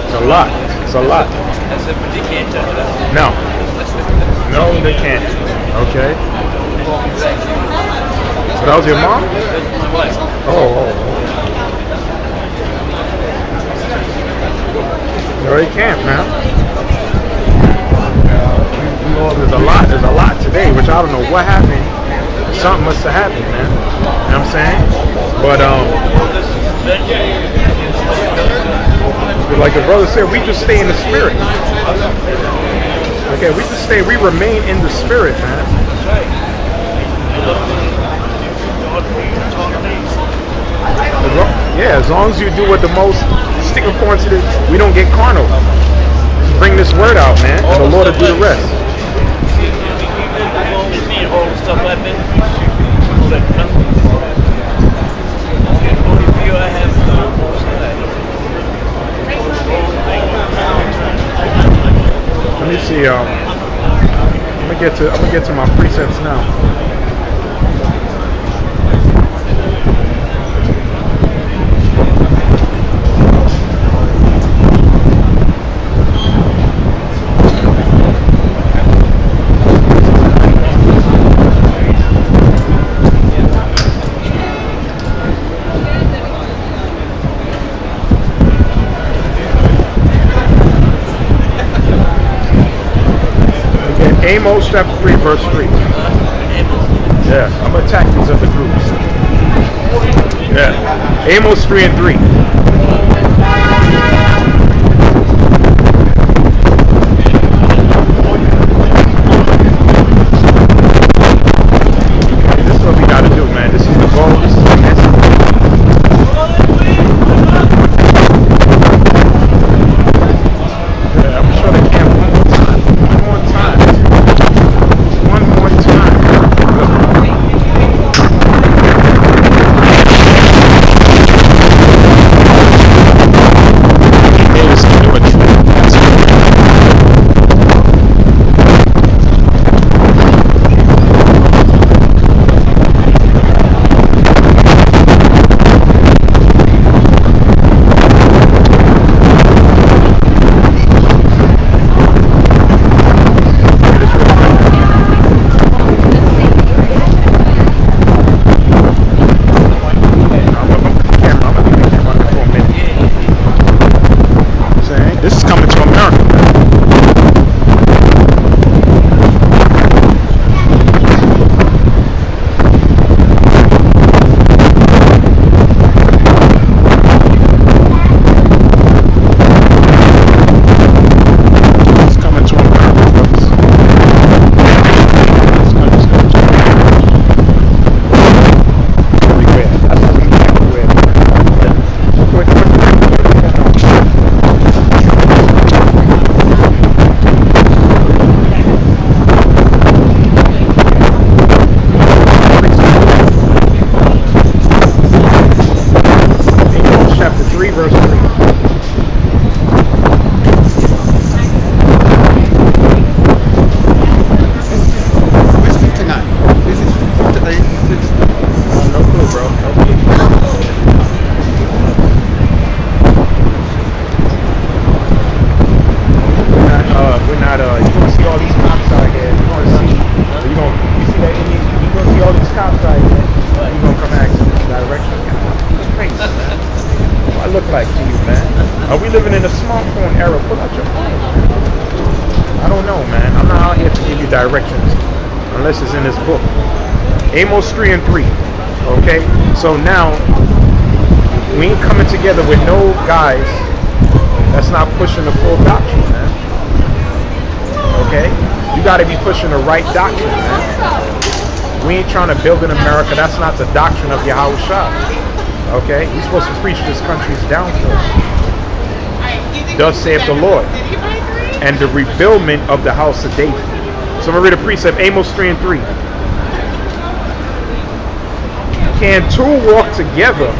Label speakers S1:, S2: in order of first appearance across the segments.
S1: It's a lot. It's a lot. No. No, they can't. Okay. So that was your mom? Oh. No, they can't, man. You know, there's a lot today, which I don't know what happened. Something must have happened, man. You know what I'm saying? But like the brother said, we just stay in the spirit. Okay, we remain in the spirit, man. Yeah, as long as you do what the most stick according to this, we don't get carnal. Just bring this word out, man, and the Lord will do the rest. Let me see. I'm gonna get to my precepts now. Amos chapter 3 verse 3. Yeah, I'm gonna attack these other groups. Yeah, Amos 3 and 3. This is what we gotta do, man. This is the goal. This is the message. Yeah, I'm sure they can't. One more time. Unless it's in this book. Amos 3 and 3. Okay? So now we ain't coming together with no guys that's not pushing the full doctrine, man. Okay? You gotta be pushing the right doctrine, man. We ain't trying to build in America. That's not the doctrine of Yahawashi. Okay? We're supposed to preach this country's downfall. Thus saith the Lord. And the rebuildment of the house of David. So I'm going to read a precept, Amos 3 and 3. Can two walk together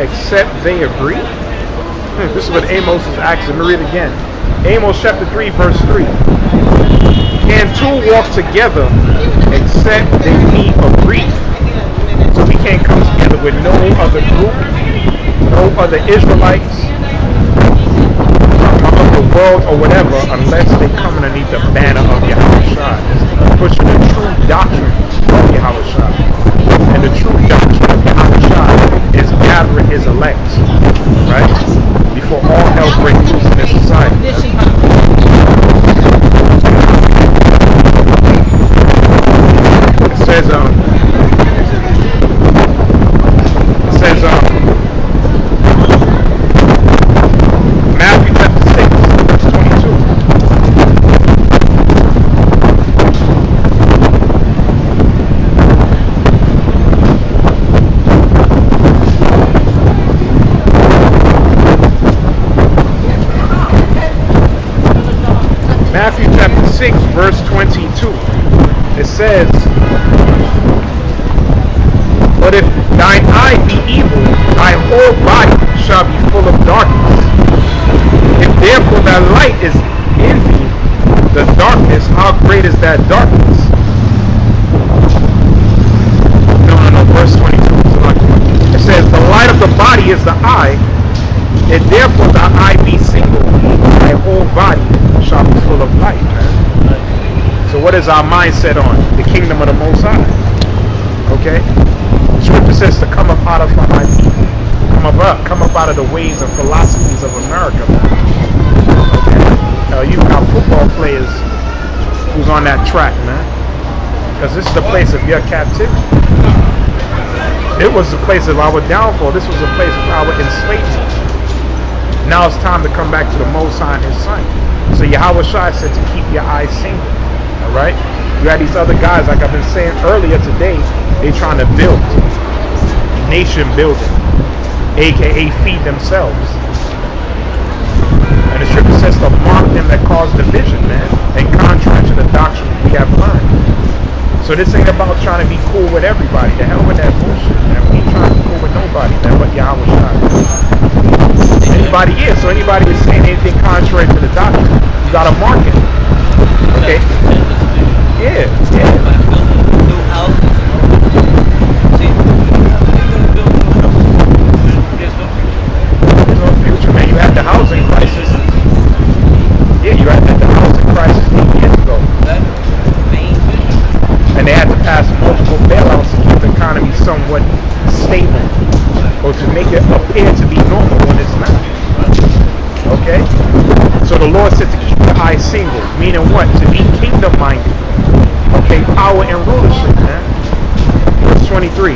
S1: except they agree? This is what Amos is asking. Let me read it again. Amos chapter 3 verse 3. Can two walk together except they be agreed? So we can't come together. together with no other group, no other Israelites of the world or whatever, unless they come underneath the banner of Yahawashi, pushing the true doctrine of Yahawashi. And the true doctrine of Yahawashi is gathering his elect, right? Before all hell breaks loose in this society. It says, Matthew chapter 6, verse 22. Matthew chapter 6, verse 22. It says, but if thine eye be evil, thy whole body shall be full of darkness. If therefore thy light is in thee, the darkness, how great is that darkness? No, verse 22. It says, the light of the body is the eye. If therefore thy eye be single, thy whole body shall be full of light, man. So what is our mindset on? The kingdom of the Most High. Okay? Scripture says to come up out of come up out of the ways and philosophies of America, man. Okay? You got football players who's on that track, man. Because this is the place of your captivity. It was the place of our downfall. This was the place of our enslavement. Now it's time to come back to the Most High and His Son. So Yahawashi said to keep your eyes single. Alright? You had these other guys, like I've been saying earlier today, they trying to build. Nation building. AKA feed themselves. And the scripture says to mark them that cause division, man. And contrary to the doctrine we have learned. So this ain't about trying to be cool with everybody. The hell with that bullshit, man. We ain't trying to be cool with nobody, man, but Yahawashi. Anybody is. So anybody is saying anything contrary to the doctrine, you gotta mark it. Okay? Yeah. There's no future, man. You had the housing crisis. Yeah, you had the housing crisis 8 years ago. And they had to pass multiple bailouts to keep the economy somewhat stable, or to make it appear to be normal when it's not. Okay? So the Lord said to keep the eye single, meaning what? To be kingdom-minded. Okay, power and rulership, man. Verse 23.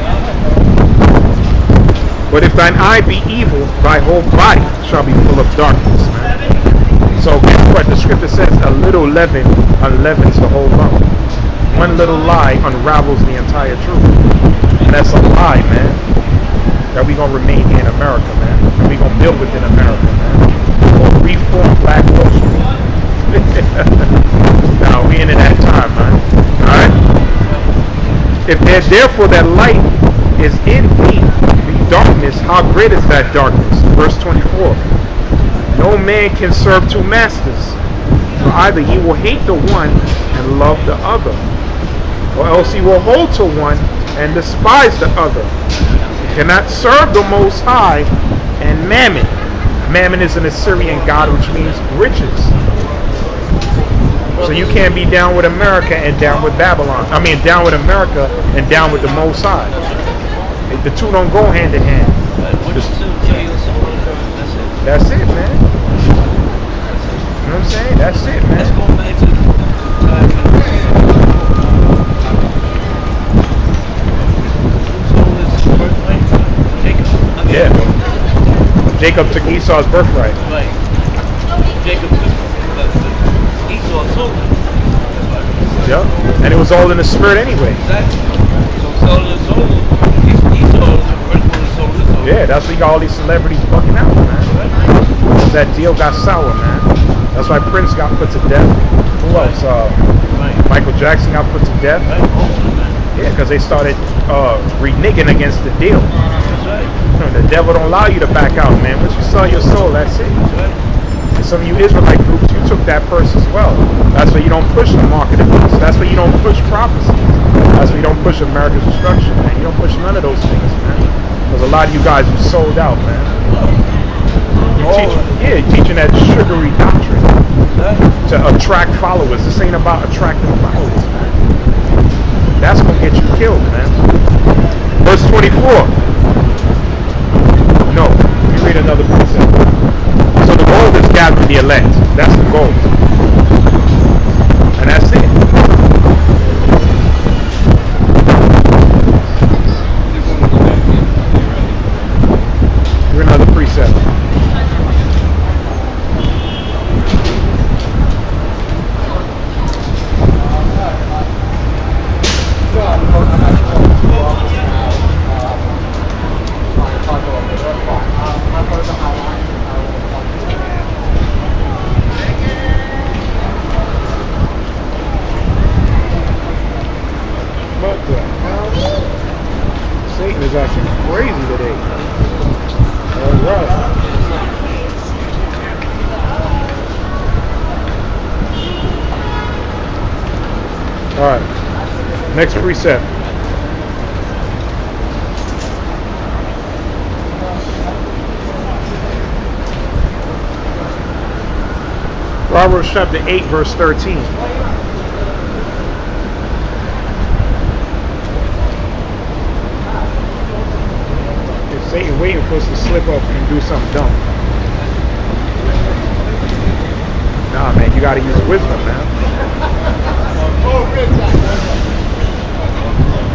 S1: But if thine eye be evil, thy whole body shall be full of darkness, man. So guess what? The scripture says a little leaven unleavens the whole lump. One little lie unravels the entire truth. And that's a lie, man. That we gonna remain here in America, man. And we gonna build within America, man. Or reform Black Wall Street. Now we into that time, man. Alright? If therefore that light is in thee, the darkness, how great is that darkness? Verse 24. No man can serve two masters. For either he will hate the one and love the other, or else he will hold to one and despise the other. He cannot serve the Most High and Mammon. Mammon is an Assyrian god, which means riches. So you can't be down with America and down with Babylon. I mean, down with America and down with the Most High. The two don't go hand in hand. That's it, man. You know what I'm saying? That's it, man. Let's go back to yeah. Jacob took Esau's birthright.
S2: Right. Jacob took Esau's soul.
S1: Yep. And it was all in the spirit anyway.
S2: Exactly. So soul and soul. Esau's birthright soul and soul.
S1: Yeah, that's why you got all these celebrities bucking out, man. That deal got sour, man. That's why Prince got put to death. Who else? Michael Jackson got put to death. Yeah, because they started reneging against the deal. The devil don't allow you to back out, man. Once you sell your soul, that's it. And some of you Israelite groups, you took that purse as well. That's why you don't push the market of peace. That's why you don't push prophecy. That's why you don't push America's destruction, man. You don't push none of those things, man. Because a lot of you guys are sold out, man. You're teaching that sugary doctrine to attract followers. This ain't about attracting followers, man. That's going to get you killed, man. Verse 24. No, you read another precept. So the goal is gathering the elect. That's the goal. And that's it. You're another precept. What the hell? Satan is acting crazy today. Alright. Alright. Next precept. Proverbs chapter 8, verse 13. Satan waiting for us to slip up and do something dumb. Nah, man, you gotta use wisdom, man.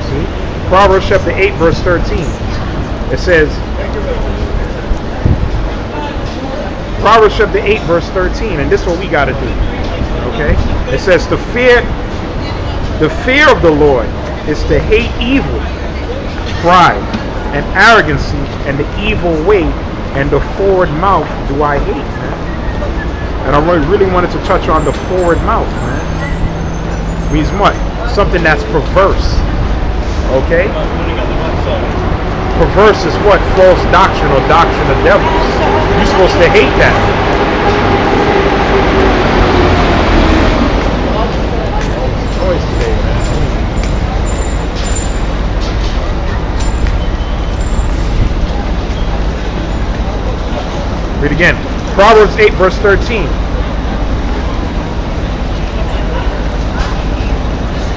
S1: See? Proverbs chapter 8, verse 13. It says, Proverbs chapter 8, verse 13, and this is what we gotta do. Okay? It says, the fear of the Lord is to hate evil, pride, and arrogancy, and the evil way, and the forward mouth do I hate, man. And I really wanted to touch on the forward mouth, man. Means what? Something that's perverse. Okay? Perverse is what? False doctrine or doctrine of devils. You're supposed to hate that. Noise today, man. Read again. Proverbs 8, verse 13.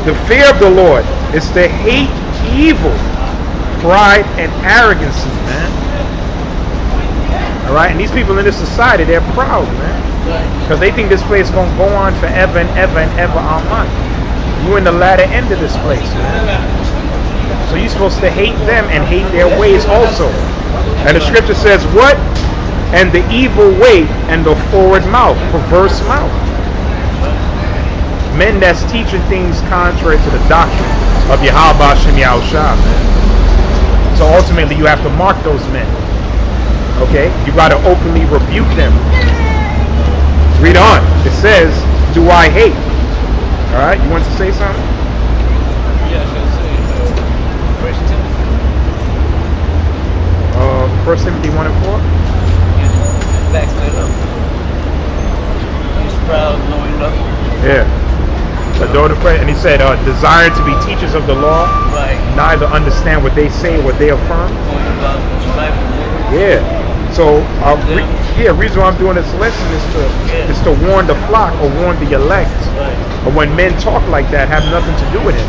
S1: The fear of the Lord is to hate evil, pride, and arrogancy, man. Alright? And these people in this society, they're proud, man. Because they think this place is going to go on forever and ever and ever on. You're in the latter end of this place, man. So you're supposed to hate them and hate their ways also. And the scripture says, what? And the evil way and the forward mouth, perverse mouth. Men that's teaching things contrary to the doctrine of Yahawah and Yahawashi, man. So ultimately you have to mark those men. Okay? You got to openly rebuke them. Read on. It says, do I hate? Alright, you want to say something?
S2: Yeah, I was going to say, First Timothy.
S1: 1 Timothy 1 and 4?
S2: Backs that up. He's proud, knowing nothing.
S1: Yeah. But and he said, desire to be teachers of the law,
S2: Right.
S1: neither understand what they say, what they affirm.
S2: Going about life and work.
S1: Yeah. So, reason why I'm doing this lesson is to warn the flock or warn the elect.
S2: Right.
S1: But when men talk like that, have nothing to do with it.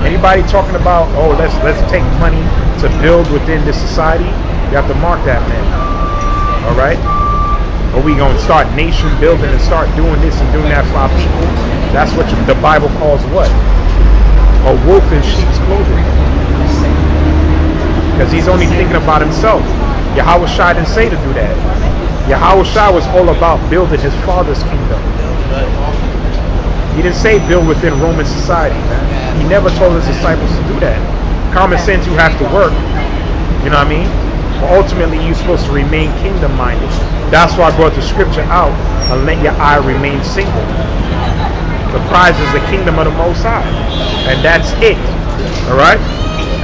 S1: Anybody talking about, oh, let's take money to build within this society, you have to mark that, man. All right? Or we gonna start nation building and start doing this and doing that for our people. That's what the Bible calls what? A wolf in sheep's clothing. Because he's only thinking about himself. Yahawashi didn't say to do that. Yahawashi was all about building his father's kingdom. He didn't say build within Roman society, man. He never told his disciples to do that. Common sense, you have to work. You know what I mean? But ultimately, you're supposed to remain kingdom-minded. That's why I brought the scripture out, and let your eye remain single. The prize is the kingdom of the Most High. And that's it. All right?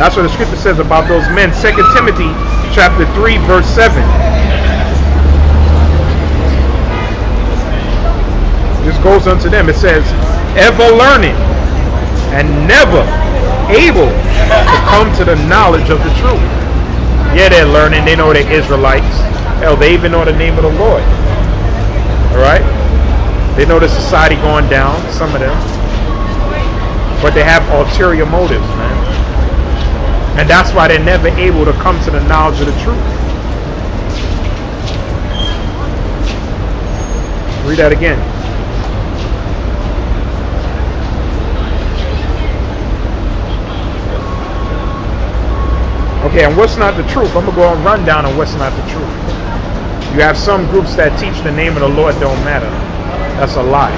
S1: That's what the scripture says about those men. 2 Timothy chapter 3, verse 7. This goes unto them. It says, ever learning and never able to come to the knowledge of the truth. Yeah, they're learning. They know they're Israelites. Hell, they even know the name of the Lord. All right? They know the society going down, some of them. But they have ulterior motives, man. And that's why they're never able to come to the knowledge of the truth. Read that again. Okay, and what's not the truth? I'm going to go and run down on what's not the truth. You have some groups that teach the name of the Lord don't matter. That's a lie.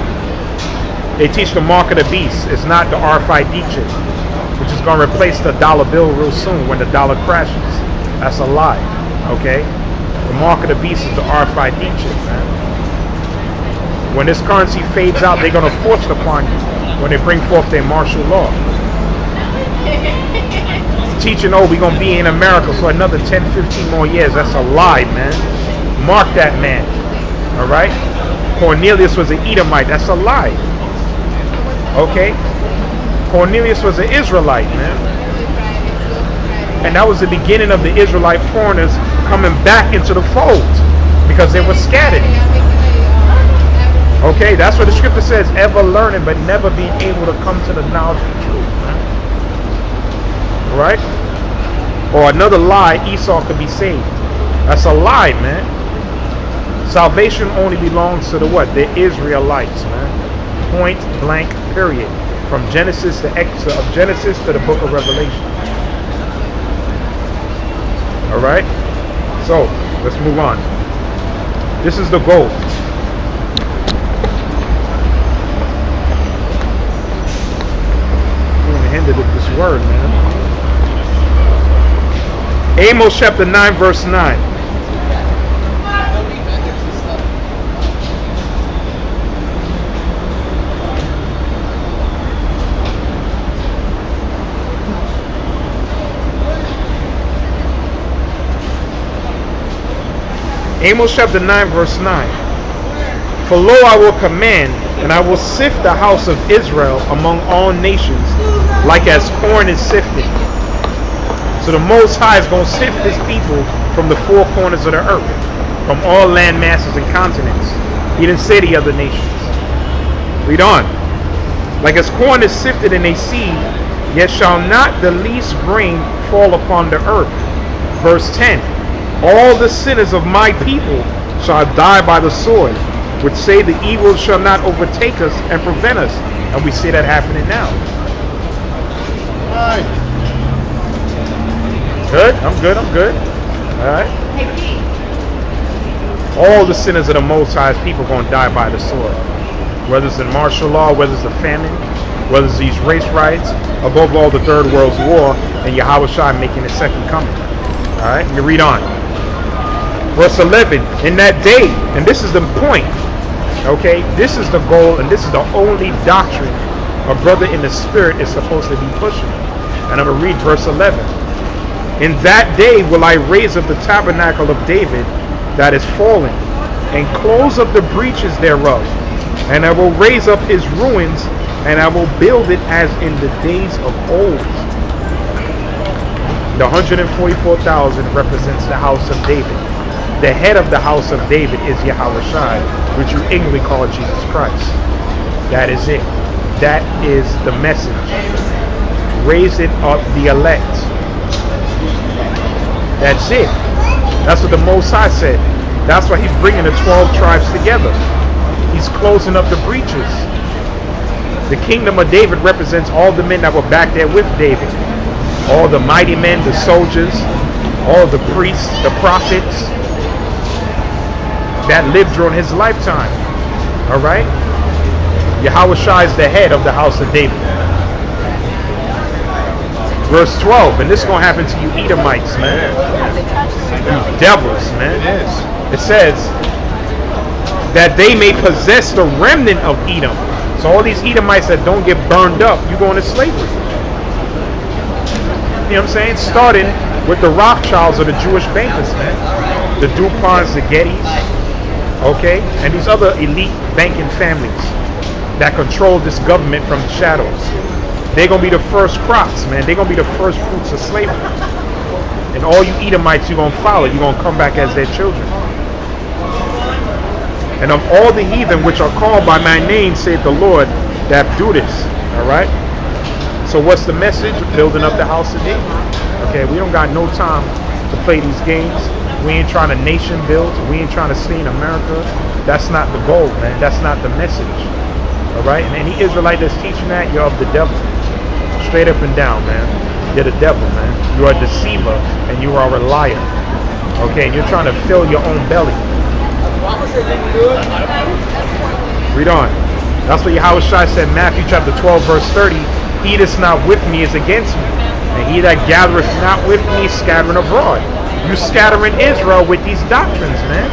S1: They teach the mark of the beast. It's not the Rfid chip, which is going to replace the dollar bill real soon when the dollar crashes. That's a lie. Okay? The mark of the beast is the Rfid chip, man. When this currency fades out, they're going to force it upon you when they bring forth their martial law. Teaching, oh, we're going to be in America for another 10, 15 more years. That's a lie, man. Mark that man. All right? Cornelius was an Edomite. That's a lie. Okay? Cornelius was an Israelite, man. And that was the beginning of the Israelite foreigners coming back into the fold because they were scattered. Okay? That's what the scripture says, ever learning but never being able to come to the knowledge of the truth, man. Right? Or another lie, Esau could be saved. That's a lie, man. Salvation only belongs to the what? The Israelites, man. Point blank, period. From Genesis to Exodus, of Genesis to the book of Revelation. Alright? So, let's move on. This is the goal. I'm going to hinder this word, man. Amos chapter 9 verse 9. Amos chapter 9 verse 9. For lo, I will command, and I will sift the house of Israel among all nations, like as corn is sifted. So the Most High is going to sift his people from the four corners of the earth, from all land masses and continents. He didn't say the other nations. Read on. Like as corn is sifted in a sieve, yet shall not the least grain fall upon the earth. Verse 10. All the sinners of my people shall die by the sword, which say the evil shall not overtake us and prevent us. And we see that happening now. All right. Good? I'm good, I'm good. Alright. All the sinners of the Most High's people are going to die by the sword. Whether it's in martial law, whether it's the famine, whether it's these race riots, above all the Third World's War, and Yahawashi making his second coming. Alright, you read on. Verse 11, in that day, and this is the point, okay, this is the goal, and this is the only doctrine a brother in the spirit is supposed to be pushing. And I'm going to read verse 11. In that day will I raise up the tabernacle of David that is fallen, and close up the breaches thereof, and I will raise up his ruins, and I will build it as in the days of old. The 144,000 represents the house of David. The head of the house of David is Yahawashi, which you English call Jesus Christ. That is it. That is the message. Raising up the elect. That's it. That's what the Most High said. That's why he's bringing the 12 tribes together. He's closing up the breaches. The kingdom of David represents all the men that were back there with David. All the mighty men, the soldiers, all the priests, the prophets that lived during his lifetime. All right? Yahawashi is the head of the house of David. Verse 12, and this is going to happen to you Edomites, man. You devils, man. It says that they may possess the remnant of Edom. So all these Edomites that don't get burned up, you go into slavery. You know what I'm saying? Starting with the Rothschilds or the Jewish bankers, man. The DuPonts, the Gettys, okay? And these other elite banking families that control this government from the shadows. They're going to be the first crops, man. They're going to be the first fruits of slavery. And all you Edomites, you're going to follow. You're going to come back as their children. And of all the heathen which are called by my name, saith the Lord, that do this. All right? So what's the message? Building up the house of David. Okay, we don't got no time to play these games. We ain't trying to nation build. We ain't trying to stay in America. That's not the goal, man. That's not the message. All right? And any Israelite that's teaching that, you're of the devil. Straight up and down, man. You're the devil, man. You are a deceiver and you are a liar. Okay, and you're trying to fill your own belly. Read on. That's what Yahawashi said in Matthew chapter 12, verse 30. He that's not with me is against me. And he that gathereth not with me is scattering abroad. You scattering Israel with these doctrines, man.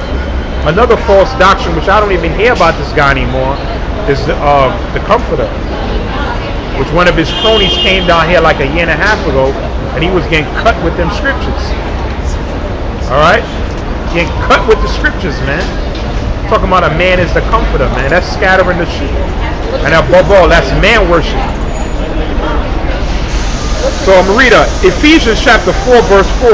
S1: Another false doctrine, which I don't even hear about this guy anymore, is the Comforter. Which one of his cronies came down here like a year and a half ago, and he was getting cut with them scriptures. Alright? Getting cut with the scriptures, man. Talking about a man is the comforter, man. That's scattering the sheep. And above all, that's man worship. So I'm going to read Ephesians chapter 4, verse 4.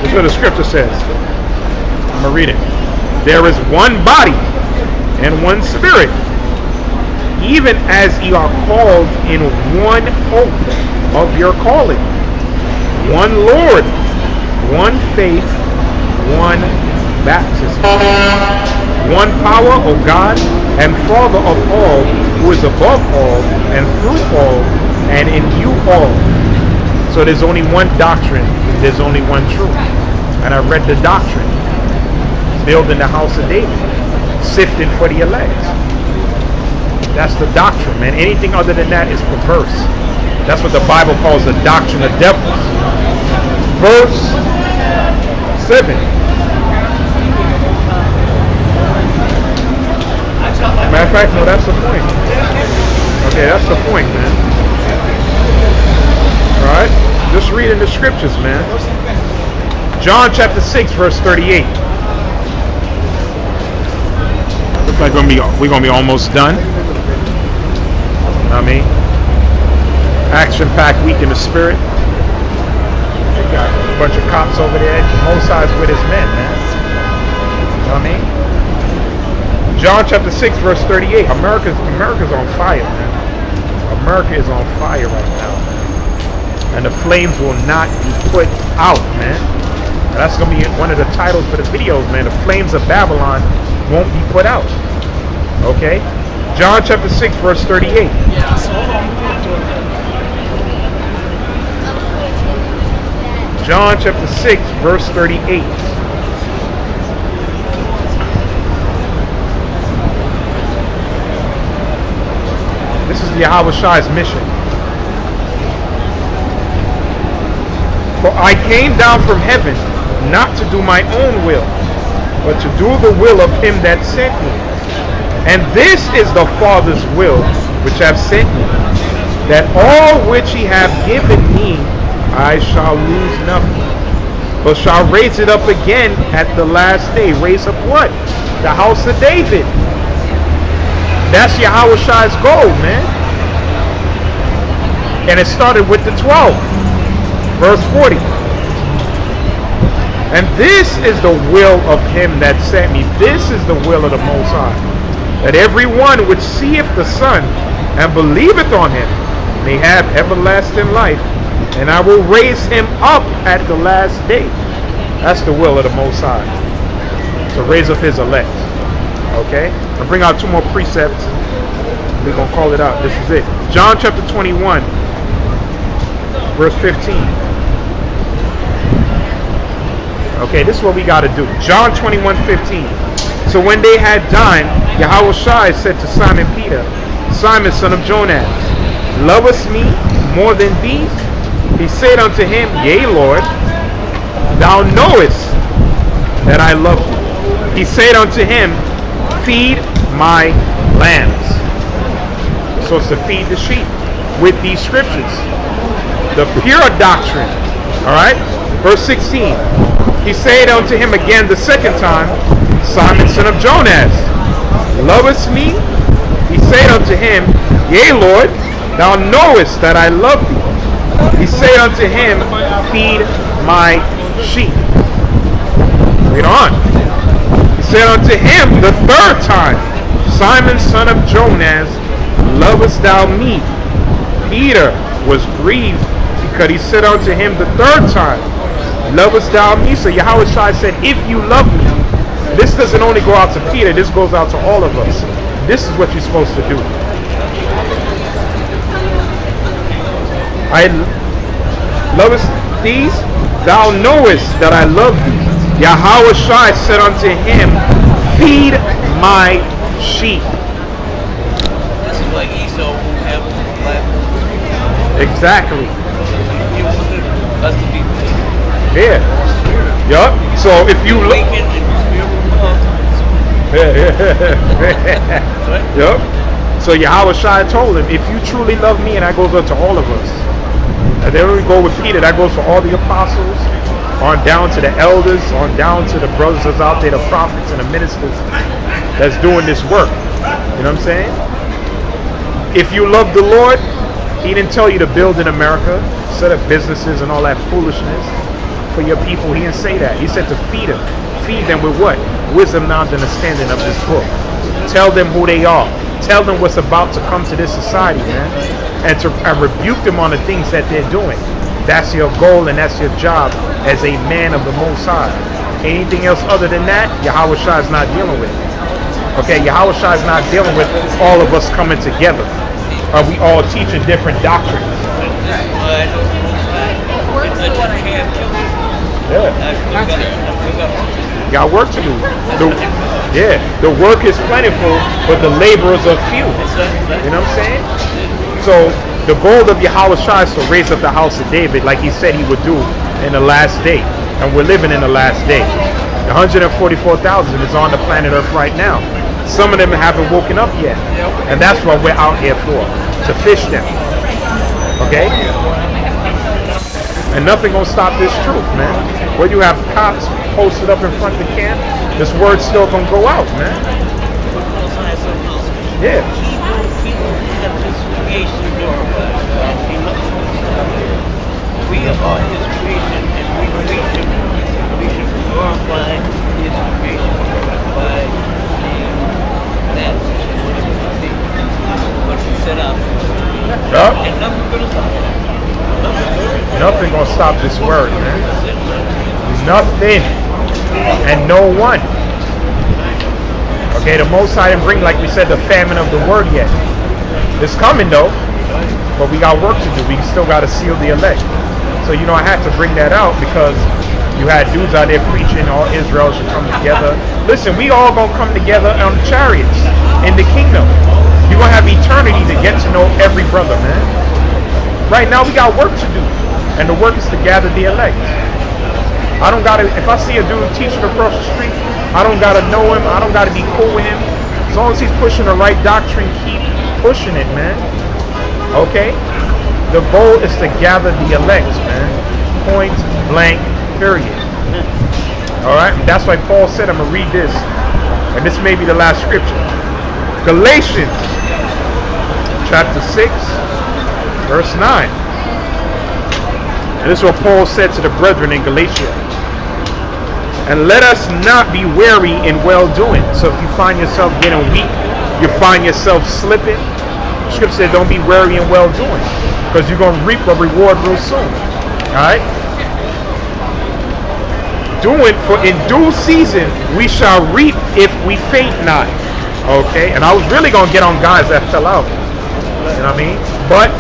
S1: This is what the scripture says. I'm going to read it. There is one body and one spirit, even as ye are called in one hope of your calling. One Lord, one faith, one baptism. One power, O God, and Father of all, who is above all, and through all, and in you all. So there's only one doctrine, there's only one truth. And I read the doctrine. Building the house of David. Sifting for the elect. That's the doctrine, man. Anything other than that is perverse. That's what the Bible calls the doctrine of devils. Verse 7. Matter of fact, no, that's the point. Okay, that's the point, man. Alright? Just reading the scriptures, man. John chapter 6, verse 38. Looks like we're gonna be almost done. I mean, action-packed week in the spirit. We got a bunch of cops over there. Mosai's with his men, man. You know what I mean? John chapter 6, verse 38. America's on fire, man. America is on fire right now, man. And the flames will not be put out, man. And that's going to be one of the titles for the videos, man. The flames of Babylon won't be put out. Okay? John chapter 6, verse 38. John chapter 6, verse 38. This is the Yahawashi's mission. For I came down from heaven not to do my own will, but to do the will of him that sent me. And this is the Father's will which hath sent me, that all which he hath given me I shall lose nothing, but shall raise it up again at the last day. Raise up what? The house of David. That's Yahawashi's goal, man. And it started with the 12. Verse 40. And this is the will of him that sent me. This is the will of the Most High, that every one which seeth the Son and believeth on him may have everlasting life, and I will raise him up at the last day. That's the will of the Most High, to raise up his elect. Okay? I'll bring out two more precepts. We're going to call it out. This is it. John chapter 21, verse 15. Okay, this is what we got to do. John 21:15. So when they had dined, Yahawashi said to Simon Peter, Simon, son of Jonas, lovest me more than these? He said unto him, Yea, Lord, thou knowest that I love thee. He said unto him, Feed my lambs. So it's to feed the sheep with these scriptures. The pure doctrine. Alright? Verse 16. He said unto him again the second time, Simon, son of Jonas, lovest me? He said unto him, Yea, Lord, thou knowest that I love thee. He said unto him, Feed my sheep. Read on. He said unto him the third time, Simon, son of Jonas, lovest thou me? Peter was grieved because he said unto him the third time, lovest thou me? So Yahawashi said, if you love me, this doesn't only go out to Peter, this goes out to all of us. This is what you're supposed to do. I lovest these? Thou knowest that I love thee. Yahawashi said unto him, feed my sheep.
S2: This is like Esau who have black.
S1: Exactly.
S2: He wanted us to be
S1: Yeah. Yup. So if you look.
S2: awakened and
S1: Yup. So Yahawashi told him, if you truly love me, and that goes up to all of us. And then we go with Peter, that goes for all the apostles, on down to the elders, on down to the brothers that's out there, the prophets and the ministers that's doing this work. You know what I'm saying? If you love the Lord, he didn't tell you to build in America, set up businesses and all that foolishness for your people. He didn't say that. He said to feed them. Feed them with what? Wisdom, knowledge, and understanding of this book. Tell them who they are. Tell them what's about to come to this society, man. And rebuke them on the things that they're doing. That's your goal and that's your job as a man of the Most High. Anything else other than that, Yahawashi is not dealing with. Okay, Yahawashi is not dealing with all of us coming together. We all teaching different doctrines. Yeah. Got work to do. The work is plentiful, but the laborers are few. You know what I'm saying? So the goal of Yahawashi is to raise up the house of David like he said he would do in the last day. And we're living in the last day. The 144,000 is on the planet Earth right now. Some of them haven't woken up yet. And that's what we're out here for. To fish them. Okay? And nothing gonna stop this truth, man. Where you have cops posted up in front of the camp, this word's still gonna go out, man. Yeah.
S2: We are his creation and we should glorify his creation by seeing that what he set up.
S1: Yup.
S2: And nothing's gonna stop it.
S1: Nothing gonna stop this word, man. Nothing. And no one. Okay, the Most High didn't bring, like we said, the famine of the word yet. It's coming though, but we got work to do. We still got to seal the elect. So I had to bring that out because you had dudes out there preaching all Israel should come together. Listen, we all gonna come together on the chariots in the kingdom. You're gonna have eternity to get to know every brother, man. Right now we got work to do, and the work is to gather the elect. I don't gotta, if I see a dude teaching across the street, I don't gotta know him, I don't gotta be cool with him. As long as he's pushing the right doctrine, keep pushing it, man. Okay? The goal is to gather the elect, man. Point blank, period. Alright? And that's why Paul said, I'm gonna read this. And this may be the last scripture. Galatians chapter 6, verse 9. And this is what Paul said to the brethren in Galatia. And let us not be weary in well-doing. So if you find yourself getting weak, you find yourself slipping, the scripture said don't be weary in well-doing, because you're going to reap a reward real soon. Alright? Doing, for in due season we shall reap if we faint not. Okay? And I was really going to get on guys that fell out. You know what I mean? But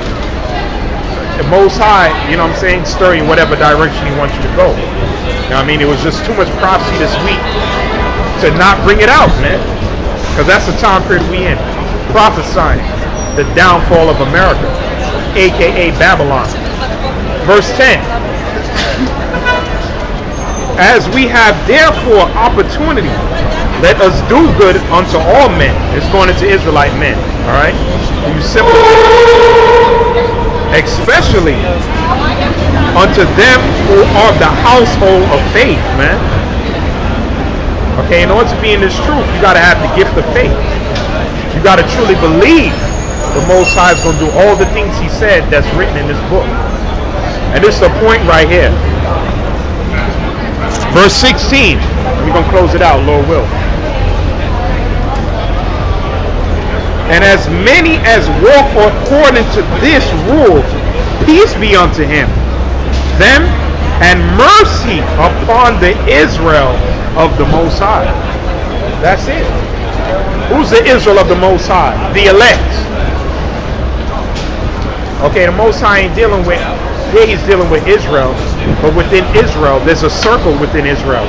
S1: the Most High, you know what I'm saying, stir you in whatever direction he wants you to go. You know what I mean? It was just too much prophecy this week to not bring it out, man. Because that's the time period we in. Prophesying the downfall of America, aka Babylon. Verse 10. As we have therefore opportunity, let us do good unto all men. It's going into Israelite men. Alright? You simple. especially unto them who are the household of faith, man. Okay, in order to be in this truth, you got to have the gift of faith. You got to truly believe the Most High is going to do all the things he said that's written in this book. And this is the point right here. Verse 16. We're going to close it out, Lord will. And as many as walk according to this rule, peace be unto him, them, and mercy upon the Israel of the Most High. That's it. Who's the Israel of the Most High? The elect. Okay, the Most High ain't dealing with, yeah, he's dealing with Israel, but within Israel, there's a circle within Israel.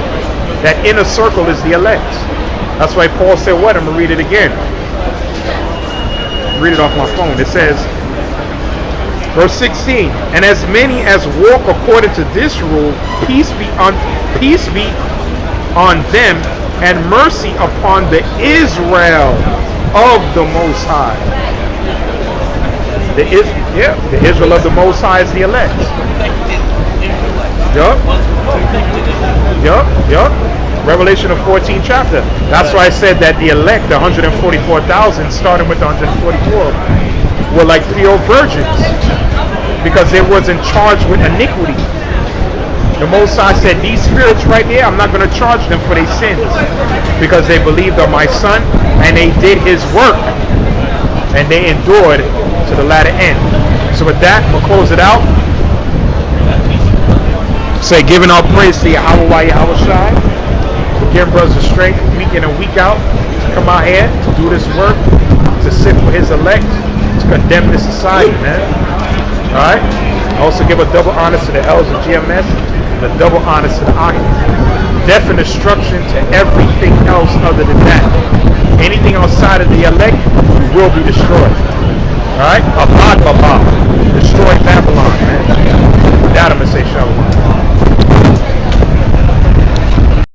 S1: That inner circle is the elect. That's why Paul said what? I'm going to read it again. Read it off my phone. It says, verse 16, and as many as walk according to this rule, peace be on them, and mercy upon the Israel of the Most High. The Israel of the Most High is the elect. Yup. Revelation of 14th chapter. That's why I said that the elect, the 144,000, starting with the 144, were like pure virgins, because they wasn't charged with iniquity. The Most High said, these spirits right here, I'm not going to charge them for their sins, because they believed on my Son, and they did his work, and they endured to the latter end. So with that, we'll close it out. Say, giving our praise to Yahawah, Yahawashi. Giving brothers the strength, week in and week out, to come out here, to do this work, to sit for his elect, to condemn this society, man. Alright? Also give a double honor to the elders of GMS, and a double honor to the Ahi. Death and destruction to everything else other than that. Anything outside of the elect will be destroyed. Alright? Abad Baba. Destroy Babylon, man. With that, I'm going to say shalom.